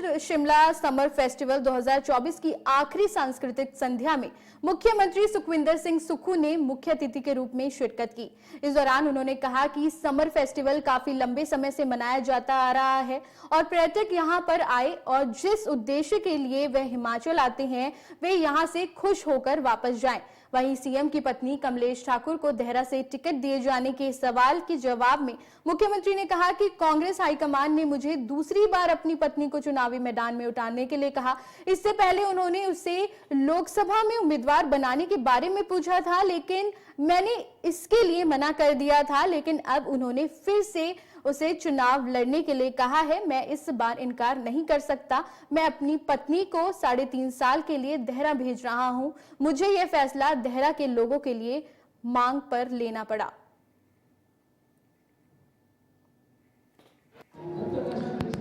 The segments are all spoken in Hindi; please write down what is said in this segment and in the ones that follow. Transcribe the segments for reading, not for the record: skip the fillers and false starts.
शिमला समर फेस्टिवल 2024 की आखिरी सांस्कृतिक संध्या में मुख्यमंत्री सुखविंदर सिंह सुक्खू ने मुख्य अतिथि के रूप में शिरकत की। इस दौरान उन्होंने कहा कि समर फेस्टिवल काफी लंबे समय से मनाया जाता आ रहा है और पर्यटक यहां पर आए और जिस उद्देश्य के लिए वे हिमाचल आते हैं वे यहां से खुश होकर वापस जाएं। वहीं सीएम की पत्नी कमलेश ठाकुर को देहरा से टिकट दिए जाने के सवाल के जवाब में मुख्यमंत्री ने कहा कि कांग्रेस हाईकमान ने मुझे दूसरी बार अपनी पत्नी को चुनावी मैदान में उतारने के लिए कहा। इससे पहले उन्होंने उसे लोकसभा में उम्मीदवार बनाने के बारे में पूछा था, लेकिन मैंने इसके लिए मना कर दिया था। लेकिन अब उन्होंने फिर से उसे चुनाव लड़ने के लिए कहा है। मैं इस बार इनकार नहीं कर सकता। मैं अपनी पत्नी को 3.5 साल के लिए देहरा भेज रहा हूं। मुझे यह फैसला देहरा के लोगों के लिए मांग पर लेना पड़ा।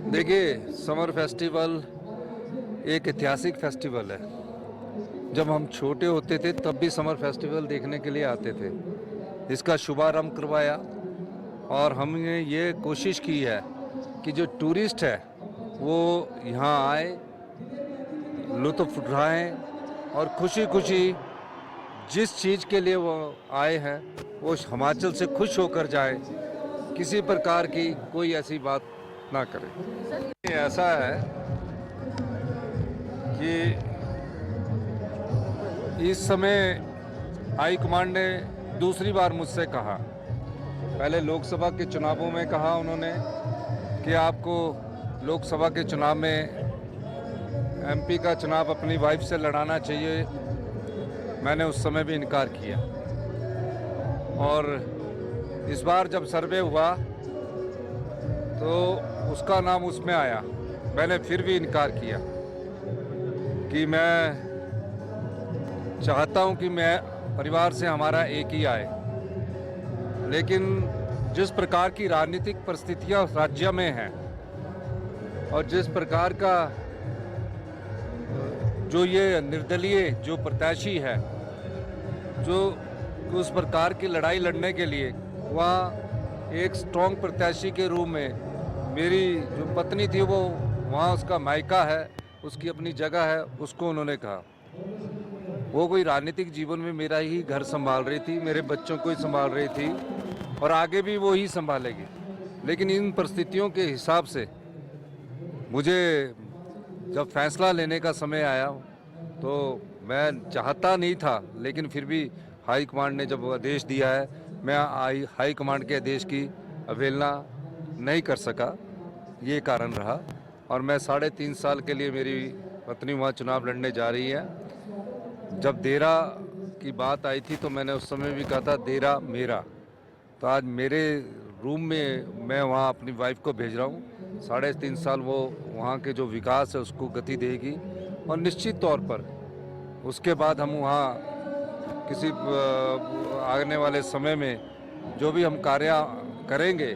देखिए, समर फेस्टिवल एक ऐतिहासिक फेस्टिवल है। जब हम छोटे होते थे तब भी समर फेस्टिवल देखने के लिए आते थे। इसका शुभारंभ करवाया और हमने ये कोशिश की है कि जो टूरिस्ट है वो यहाँ आए, लुत्फ़ उठाएं और खुशी खुशी जिस चीज़ के लिए वो आए हैं वो हिमाचल से खुश होकर जाए। किसी प्रकार की कोई ऐसी बात ना करें। ऐसा है कि इस समय हाई कमांड ने दूसरी बार मुझसे कहा, पहले लोकसभा के चुनावों में कहा उन्होंने कि आपको लोकसभा के चुनाव में एमपी का चुनाव अपनी वाइफ से लड़ाना चाहिए। मैंने उस समय भी इनकार किया और इस बार जब सर्वे हुआ तो उसका नाम उसमें आया। मैंने फिर भी इनकार किया कि मैं चाहता हूं कि मैं परिवार से हमारा एक ही आए, लेकिन जिस प्रकार की राजनीतिक परिस्थितियां राज्य में हैं और जिस प्रकार का जो ये निर्दलीय जो प्रत्याशी है जो उस प्रकार की लड़ाई लड़ने के लिए वहाँ एक स्ट्रॉन्ग प्रत्याशी के रूप में मेरी जो पत्नी थी वो वहाँ उसका मायका है, उसकी अपनी जगह है, उसको उन्होंने कहा। वो कोई राजनीतिक जीवन में मेरा ही घर संभाल रही थी, मेरे बच्चों को ही संभाल रही थी और आगे भी वो ही संभालेगी। लेकिन इन परिस्थितियों के हिसाब से मुझे जब फैसला लेने का समय आया तो मैं चाहता नहीं था, लेकिन फिर भी हाई कमांड ने जब आदेश दिया है, मैं हाई कमांड के आदेश की अवहेलना नहीं कर सका। ये कारण रहा और मैं 3.5 साल के लिए मेरी पत्नी वहाँ चुनाव लड़ने जा रही है। जब देहरा की बात आई थी तो मैंने उस समय भी कहा था देहरा मेरा। तो आज मेरे रूम में मैं वहाँ अपनी वाइफ को भेज रहा हूँ। 3.5 साल वो वहाँ के जो विकास है उसको गति देगी और निश्चित तौर पर उसके बाद हम वहाँ किसी आने वाले समय में जो भी हम कार्य करेंगे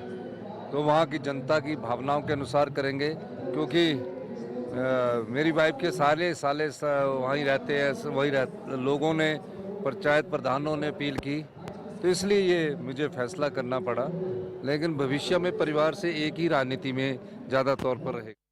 तो वहाँ की जनता की भावनाओं के अनुसार करेंगे, क्योंकि मेरी वाइफ के साले वहीं रहते हैं, वही लोगों ने पंचायत प्रधानों ने अपील की, तो इसलिए ये मुझे फैसला करना पड़ा। लेकिन भविष्य में परिवार से एक ही राजनीति में ज़्यादा तौर पर रहेगा।